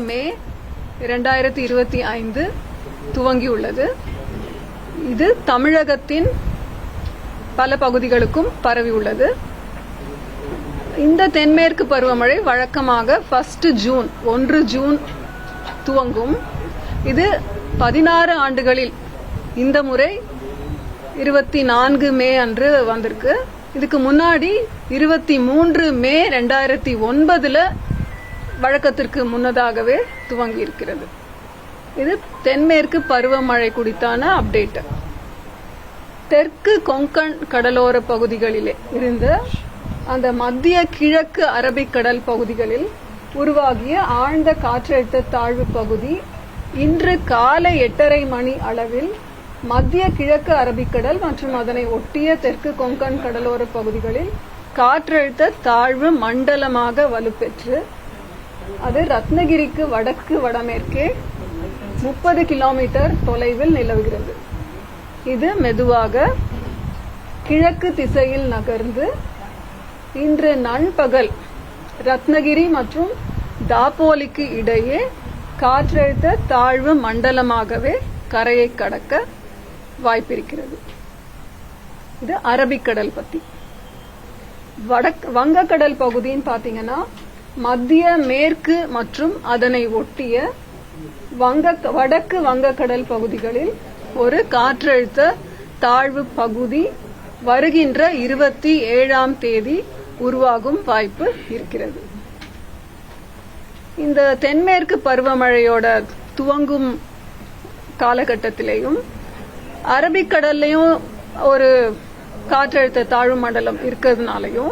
மே 2025 துவங்கியுள்ளது. இது தமிழகத்தின் பல பகுதிகளுக்கும் பரவியுள்ளது. இந்த தென்மேற்கு பருவமழை வழக்கமாக 1 ஜூன் துவங்கும். இது 16 ஆண்டுகளில் இந்த முறை 24 மே அன்று வந்திருக்கு. இதுக்கு முன்னாடி 23 மே 2009 வழக்கத்திற்கு முன்னதாகவே துவங்கி இருக்கிறது. இது தென்மேற்கு பருவமழை குறித்தான அப்டேட். தெற்கு கொங்கன் கடலோர பகுதிகளிலே இருந்த அந்த மத்திய கிழக்கு அரபிக்கடல் பகுதிகளில் உருவாகிய ஆழ்ந்த காற்றழுத்த தாழ்வு பகுதி இன்று காலை 8:30 மணி அளவில் மத்திய கிழக்கு அரபிக்கடல் மற்றும் அதனை ஒட்டிய தெற்கு கொங்கன் கடலோர பகுதிகளில் காற்றழுத்த தாழ்வு மண்டலமாக வலுப்பெற்று அது ரத்னகிரிக்கு வடக்கு வடமேற்கே 30 கிலோமீட்டர் தொலைவில் நிலவுகிறது. இது மெதுவாக கிழக்கு திசையில் நகர்ந்து இன்று நண்பகல் ரத்னகிரி மற்றும் தாப்போலிக்கு இடையே காற்றழுத்த தாழ்வு மண்டலமாகவே கரையை கடக்க வாய்ப்பிருக்கிறது. இது அரபிக்கடல் பத்தி. வங்கக்கடல் பகுதின்னு பாத்தீங்கன்னா மத்திய மேற்கு மற்றும் அதனை ஒட்டிய வடக்கு வங்கக்கடல் பகுதிகளில் ஒரு காற்றழுத்த தாழ்வு பகுதி வருகின்ற 27ஆம் தேதி உருவாகும் வாய்ப்பு இருக்கிறது. இந்த தென்மேற்கு பருவமழையோட துவங்கும் காலகட்டத்திலேயும் அரபிக்கடல்லையும் ஒரு காற்றழுத்த தாழ்வு மண்டலம் இருக்கிறதுனாலையும்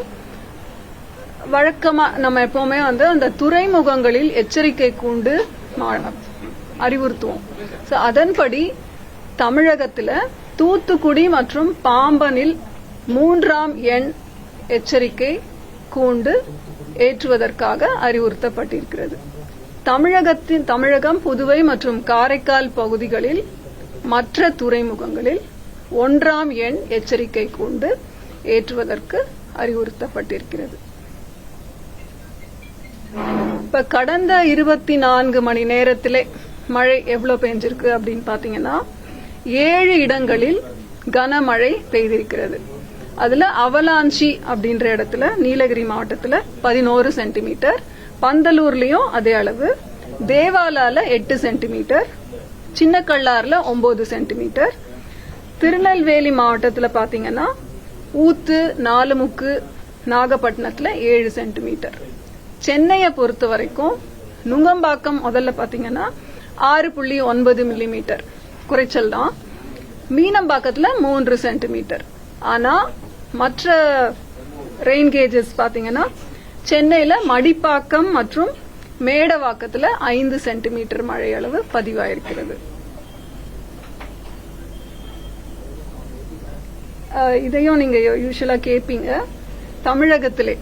வழக்கமா நம்ம எப்பவுமே அந்த துறைமுகங்களில் எச்சரிக்கை கூண்டு அறிவுறுத்துவோம். அதன்படி தமிழகத்தில் தூத்துக்குடி மற்றும் பாம்பனில் 3ஆம் எண் எச்சரிக்கை கூண்டு ஏற்றுவதற்காக அறிவுறுத்தப்பட்டிருக்கிறது. தமிழகம், புதுவை மற்றும் காரைக்கால் பகுதிகளில் மற்ற துறைமுகங்களில் 1ஆம் எண் எச்சரிக்கை கூண்டு ஏற்றுவதற்கு அறிவுறுத்தப்பட்டிருக்கிறது. இப்ப கடந்த 24 மணி நேரத்திலே மழை எவ்வளவு பெஞ்சிருக்கு அப்படின்னு பாத்தீங்கன்னா 7 இடங்களில் கனமழை பெய்திருக்கிறது. அதுல அவலாஞ்சி அப்படின்ற இடத்துல நீலகிரி மாவட்டத்துல 11 சென்டிமீட்டர், பந்தலூர்லயும் அதே அளவு, தேவாலால 8 சென்டிமீட்டர், சின்னக்கல்லாறுல 9 சென்டிமீட்டர், திருநெல்வேலி மாவட்டத்துல பாத்தீங்கன்னா ஊத்து, நாலுமுக்கு, நாகப்பட்டினத்துல 7 சென்டிமீட்டர். சென்னையை பொறுத்த வரைக்கும் நுங்கம்பாக்கம் முதல்ல பாத்தீங்கன்னா 6.9 மில்லிமீட்டர் குறைச்சல் தான். மீனம்பாக்கத்துல 3 சென்டிமீட்டர். ஆனா மற்ற ரெயின் கேஜஸ் பாத்தீங்கன்னா சென்னையில மடிப்பாக்கம் மற்றும் மேடவாக்கத்துல 5 சென்டிமீட்டர் மழை அளவு பதிவாயிருக்கிறது. இதையும் நீங்க யூசுவலா கேட்பீங்க. தமிழகத்திலே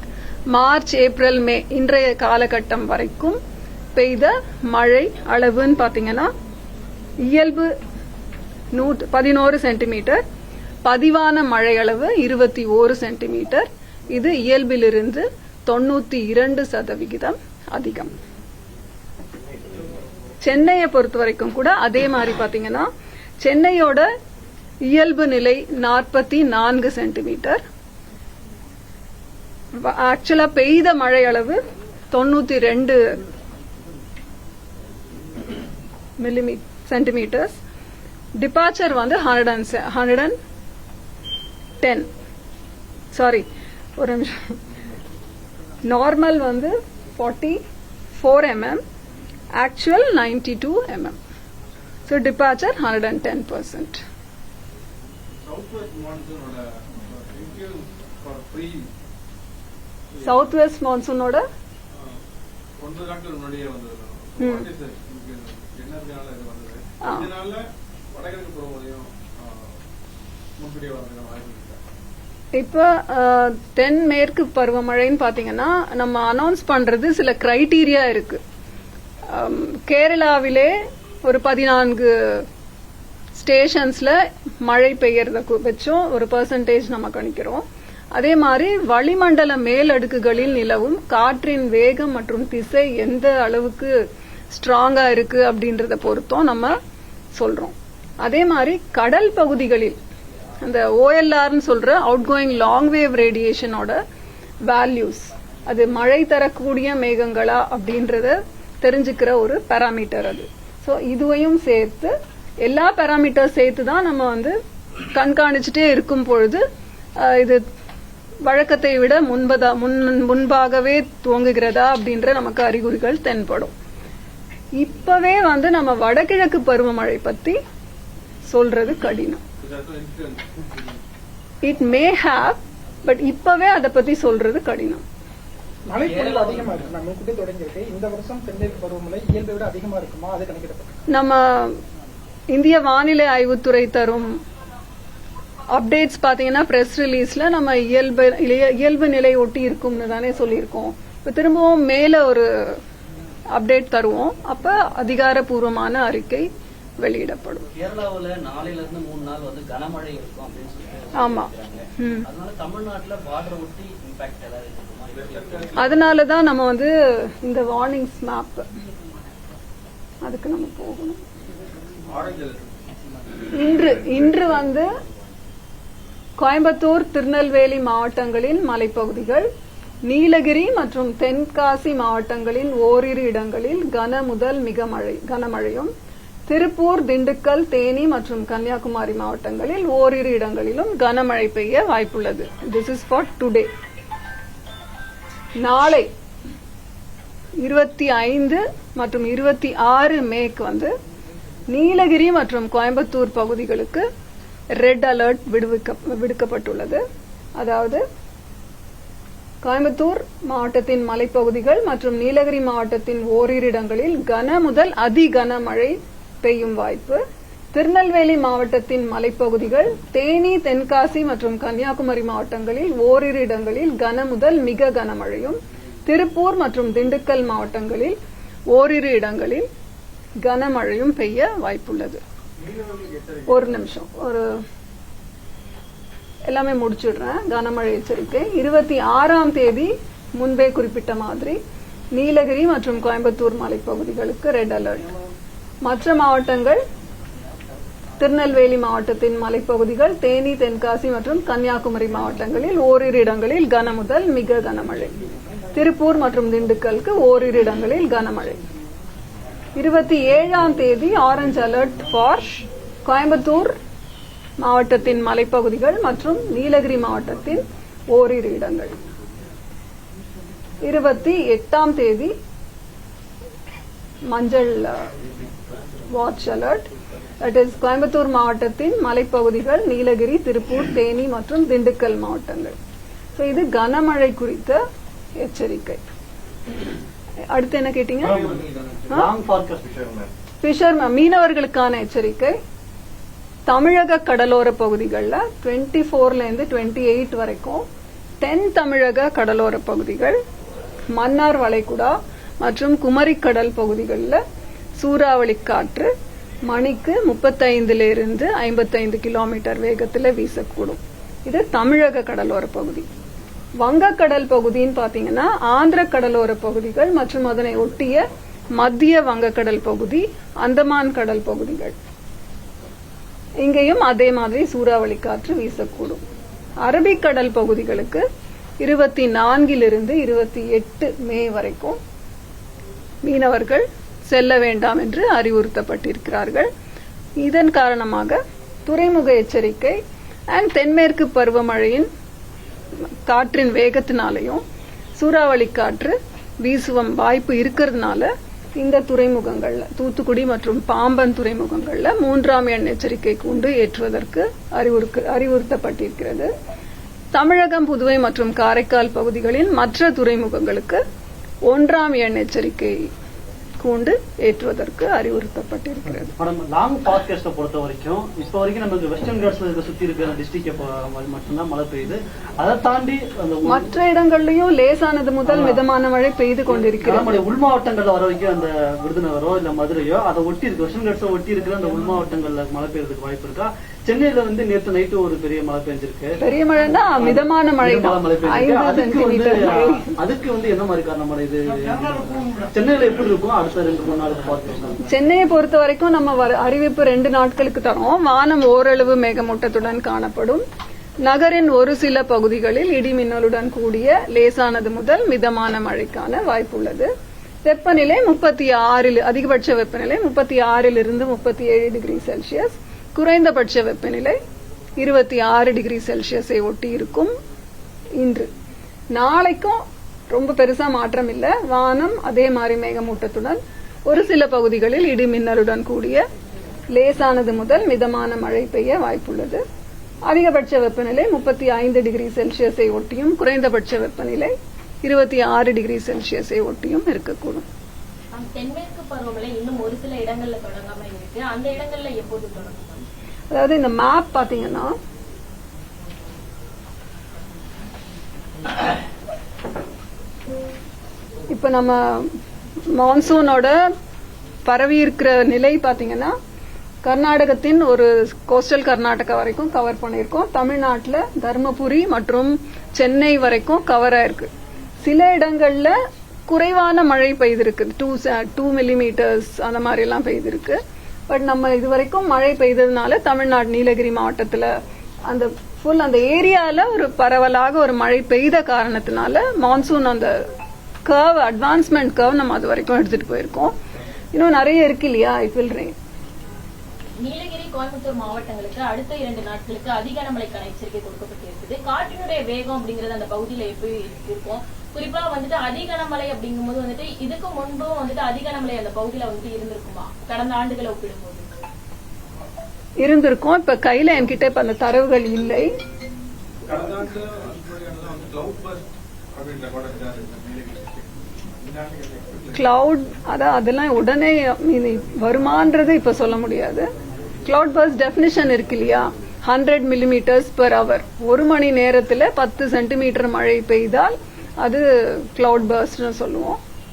மார்ச், ஏப்ரல், மே இன்றைய காலகட்டம் வரைக்கும் பெய்த மழை அளவுன்னு பாத்தீங்கன்னா இயல்பு 11 சென்டிமீட்டர், பதிவான மழை அளவு 21 சென்டிமீட்டர். இது இயல்பிலிருந்து 92% அதிகம். சென்னையை பொறுத்த வரைக்கும் கூட அதே மாதிரி பாத்தீங்கன்னா சென்னையோட இயல்பு நிலை 44 சென்டிமீட்டர். ஆக்சுவலா பெய்த மழை அளவு 92 சென்டிமீட்டர்ஸ். டிபார்ச்சர் 110. சாரி, ஒரு நிமிஷம். Normal 44 mm, actual 92 mm. So departure 110%. South west மான்சூனோட இப்ப தென்மேற்கு பருவமழைன்னு பாத்தீங்கன்னா நம்ம அனௌன்ஸ் பண்றது சில கிரைட்டீரியா இருக்கு. கேரளாவிலே ஒரு 14 ஸ்டேஷன்ஸ்ல மழை பெய்யறத வச்சும் ஒரு பெர்சன்டேஜ் நம்ம கணிக்கிறோம். அதே மாதிரி வளிமண்டல மேலடுக்குகளில் நிலவும் காற்றின் வேகம் மற்றும் திசை எந்த அளவுக்கு ஸ்ட்ராங்கா இருக்கு அப்படின்றத பொறுத்தும் நம்ம சொல்றோம். அதே மாதிரி கடல் பகுதிகளில் அந்த ஓஎல்ஆர்னு சொல்ற அவுட் கோயிங் லாங் வேவ் ரேடியேஷனோட வேல்யூஸ், அது மழை தரக்கூடிய மேகங்களா அப்படின்றத தெரிஞ்சுக்கிற ஒரு பாராமீட்டர் அது. ஸோ இதுவையும் சேர்த்து எல்லா பாராமீட்டர் சேர்த்து தான் நம்ம வந்து கண்காணிச்சுட்டே இருக்கும் பொழுது இது வழக்கத்தை விட முன்பாகவே துவங்குகிறதா அப்படின்ற நமக்கு அறிகுறிகள் தென்படும். இப்பவே வந்து நம்ம வடகிழக்கு பருவமழை பத்தி சொல்றது கடினம். இட் மே ஹேவ், பட் இப்பவே அதை பத்தி சொல்றது கடினம். மழைப்பொழிவு அதிகமா இருக்கு. நம்ம முன்கூட்டியே தொடங்கியிருக்கு. இந்த வருஷம் தென்மேற்கு பருவமழை இயல்பை விட அதிகமா இருக்குமா, அது கணக்கிடப்படும். நம்ம இந்திய வானிலை ஆய்வுத்துறை தரும் அப்டேட்ஸ் பாத்தீங்கன்னா பிரஸ் ரிலீஸ்ல நம்ம இயல்பு நிலை ஒட்டி இருக்கும்னு தானே சொல்லியிருக்கோம். இப்ப திரும்பவும் மேல ஒரு அப்டேட் தருவோம். அப்ப அதிகாரப்பூர்வமான அறிக்கை வெளியிடப்படும். கேரளாவில் நாளையில இருந்து 3 நாள் வந்து கனமழை இருக்கும் அப்படின்னு சொல்லிட்டு. ஆமா. அதனால தமிழ்நாட்டுல பார்டர் ஒட்டி இம்பாக்ட் ஏதாவது இருக்குமா? அதனாலதான் நம்ம வந்து இந்த வார்னிங்ஸ் மேப் அதுக்கு நம்ம போகணும். இன்று வந்து கோயம்புத்தூர், திருநெல்வேலி மாவட்டங்களின் மலைப்பகுதிகள், நீலகிரி மற்றும் தென்காசி மாவட்டங்களின் ஓரிரு இடங்களில் கன முதல் மிக கனமழையும், திருப்பூர், திண்டுக்கல், தேனி மற்றும் கன்னியாகுமரி மாவட்டங்களில் ஓரிரு இடங்களிலும் கனமழை பெய்ய வாய்ப்புள்ளது. This is for today. நாளை 25 மற்றும் 26 மேக்கு வந்து நீலகிரி மற்றும் கோயம்புத்தூர் பகுதிகளுக்கு ரெட் அலர்ட் விடுக்கப்பட்டுள்ளது. அதாவது கோயம்புத்தூர் மாவட்டத்தின் மலைப்பகுதிகள் மற்றும் நீலகிரி மாவட்டத்தின் ஓரிரு இடங்களில் கன முதல் அதி கனமழை பெய்யும் வாய்ப்பு. திருநெல்வேலி மாவட்டத்தின் மலைப்பகுதிகள், தேனி, தென்காசி மற்றும் கன்னியாகுமரி மாவட்டங்களில் ஓரிரு இடங்களில் கன முதல் மிக கனமழையும், திருப்பூர் மற்றும் திண்டுக்கல் மாவட்டங்களில் ஓரிரு இடங்களில் கனமழையும் பெய்ய வாய்ப்புள்ளது. ஒரு நிமிஷம், எல்லாமே முடிச்சிடுறேன். கனமழை எச்சரிக்கை 26ஆம் தேதி முன்பே குறிப்பிட்ட மாதிரி நீலகிரி மற்றும் கோயம்புத்தூர் மலைப்பகுதிகளுக்கு ரெட் அலர்ட். மற்ற மாவட்டங்கள் திருநெல்வேலி மாவட்டத்தின் மலைப்பகுதிகள், தேனி, தென்காசி மற்றும் கன்னியாகுமரி மாவட்டங்களில் ஓரிரு இடங்களில் கன முதல் மிக கனமழை, திருப்பூர் மற்றும் திண்டுக்கலுக்கு ஓரிரு இடங்களில் கனமழை. 27ஆம் தேதி ஆரஞ்ச் அலர்ட் ஃபார் கோயம்புத்தூர் மாவட்டத்தின் மலைப்பகுதிகள் மற்றும் நீலகிரி மாவட்டத்தின் ஓரிரு இடங்கள். 28ஆம் தேதி மஞ்சள் watch alert, that is Coimbatore மாவட்டத்தின் மலைப்பகுதிகள், நீலகிரி, திருப்பூர், தேனி மற்றும் திண்டுக்கல் மாவட்டங்கள். இது கனமழை குறித்த எச்சரிக்கை. அடுத்து என்ன கேட்டீங்க? மீனவர்களுக்கான எச்சரிக்கை. தமிழக கடலோர பகுதிகளில் 24ல இருந்து 28 வரைக்கும் தென் தமிழக கடலோர பகுதிகள், மன்னார் வளைகுடா மற்றும் குமரிக்கடல் பகுதிகளில் சூறாவளி காற்று மணிக்கு 35 இருந்து 55 கிலோமீட்டர் வேகத்தில் வீசக்கூடும். இது தமிழக கடலோர பகுதி. வங்கக்கடல் பகுதின்னு பாத்தீங்கன்னா ஆந்திர கடலோர பகுதிகள் மற்றும் அதனை ஒட்டிய மத்திய வங்கக்கடல் பகுதி, அந்தமான் கடல் பகுதிகள், இங்கேயும் அதே மாதிரி சூறாவளி காற்று வீசக்கூடும். அரபிக்கடல் பகுதிகளுக்கு 24 28 மே வரைக்கும் மீனவர்கள் செல்ல வேண்டாம் என்று அறிவுறுத்தப்பட்டிருக்கிறார்கள். இதன் காரணமாக துறைமுக எச்சரிக்கை அண்ட் தென்மேற்கு பருவமழையின் காற்றின் வேகத்தினாலையும் சூறாவளி காற்று வீசும் வாய்ப்பு இருக்கிறதுனால இந்த துறைமுகங்கள்ல, தூத்துக்குடி மற்றும் பாம்பன் துறைமுகங்கள்ல 3ஆம் எண் எச்சரிக்கை கூண்டு ஏற்றுவதற்கு அறிவுறுத்தப்பட்டிருக்கிறது. தமிழகம், புதுவை மற்றும் காரைக்கால் பகுதிகளின் மற்ற துறைமுகங்களுக்கு 1ஆம் எண் எச்சரிக்கை கூண்டு ஏற்றுவதற்கு அறிவுறுத்தப்பட்டிருக்கிறது. மேடம், லாங் பாட்காஸ்ட பொறுத்த வரைக்கும் இப்ப வரைக்கும் நமக்கு வெஸ்டர்ன் காட்ஸ்ல சுத்தி இருக்கிற டிஸ்ட்ரிக்ட் மட்டும்தான் மழை பெய்யுது. அதை தாண்டி மற்ற இடங்கள்லயும் லேசானது முதல் மிதமான மழை பெய்து கொண்டிருக்கிறது. உள் மாவட்டங்கள்ல வர வரைக்கும் அந்த விருதுநகரோ இல்ல மதுரையோ அதை ஒட்டி இருக்கு, வெஸ்டர்ன் காட்ஸ் ஒட்டி இருக்கிற அந்த உள் மாவட்டங்கள்ல மழை பெய்யறதுக்கு வாய்ப்பு இருக்கா? சென்னையில நேற்று நைட்டு ஒரு பெரிய மழை பெஞ்சிருக்கு. பெரிய மழைன்னா மிதமான மழை. அதுக்கு என்ன மாதிரி காரணம்? இது சென்னையில எப்படி இருக்கும்? அடுத்த அடுத்த 2-3 நாளுக்கு பார்த்து சென்னையை பொறுத்த வரைக்கும் நம்ம அறிவிப்பு 2 நாட்களுக்கு தரோம். வானம் ஓரளவு மேகமூட்டத்துடன் காணப்படும். நகரின் ஒரு சில பகுதிகளில் இடி மின்னலுடன் கூடிய லேசானது முதல் மிதமான மழைக்கான வாய்ப்புள்ளது. வெப்பநிலை 36, அதிகபட்ச வெப்பநிலை 36 to 37 டிகிரி செல்சியஸ், குறைந்தபட்ச வெப்பநிலை 26 டிகிரி செல்சியஸை ஒட்டி இருக்கும். இன்று நாளைக்கும் ரொம்ப பெருசா மாற்றம் இல்ல. வானம் அதே மாதிரி மேகமூட்டத்துடன் ஒரு சில பகுதிகளில் இடி மின்னலுடன் கூடிய லேசானது முதல் மிதமான மழை பெய்ய வாய்ப்புள்ளது. அதிகபட்ச வெப்பநிலை 35 டிகிரி செல்சியஸை ஒட்டியும் குறைந்தபட்ச வெப்பநிலை 26 டிகிரி செல்சியஸை ஒட்டியும் இருக்கக்கூடும். தென்மேற்கு பருவமழை இன்னும் ஒரு சில இடங்கள்ல தொடங்காம இருக்கு. அந்த இடங்கள்ல எப்போது தொடங்கும்? அதாவது இந்த மேப் பாத்தீங்கன்னா இப்ப நம்ம மான்சூனோட பரவி இருக்கிற நிலை பாத்தீங்கன்னா கர்நாடகத்தின் ஒரு கோஸ்டல் கர்நாடகா வரைக்கும் கவர் பண்ணியிருக்கோம். தமிழ்நாட்டுல தர்மபுரி மற்றும் சென்னை வரைக்கும் கவர் ஆயிருக்கு. சில இடங்கள்ல குறைவான மழை பெய்திருக்கு, 2 மில்லிமீட்டர்ஸ் அந்த மாதிரி எல்லாம் பெய்திருக்கு. பட் நம்ம இதுவரைக்கும் மழை பெய்ததுனால தமிழ்நாடு நீலகிரி மாவட்டத்துல அந்த ஏரியால ஒரு பரவலாக ஒரு மழை பெய்த காரணத்தினால மான்சூன் அந்த கர்வ், அட்வான்ஸ்மெண்ட் கர்வ் நம்ம அது வரைக்கும் எடுத்துட்டு போயிருக்கோம். இன்னும் நிறைய இருக்கு இல்லையா, it will rain. Nilgiri, Coimbatore மாவட்டங்களுக்கு அடுத்த 2 நாட்களுக்கு அதிக கனமழைக்கான எச்சரிக்கை கொடுக்கப்பட்டிருக்குது. காற்றினுடைய வேகம் அப்படிங்கறது அந்த பகுதியில எப்படி இருக்கும்? குறிப்பா வந்துட்டு அதிக கனமழை அப்படிங்கும்போது வந்துட்டு இதுக்கு முன்பும் வந்துட்டு அதிக கனமழை அந்த பகுதியில வந்துட்டு இருந்திருக்குமா? கடந்த ஆண்டுகளை ஒப்பிடும்போது இருந்திருக்கும். இப்ப கையில என்கிட்ட இப்ப அந்த தரவுகள் இல்லை. கிளவுட் அதெல்லாம் உடனே வருமானது இப்ப சொல்ல முடியாது. கிளவுட் பர்ஸ்ட் டெபினிஷன் இருக்கு இல்லையா, 100 மில்லிமீட்டர்ஸ் per hour. ஒரு மணி நேரத்துல 10 சென்டிமீட்டர் மழை பெய்தால் அது கிளவுட் பர்ஸ்ட்னு சொல்லுவோம்.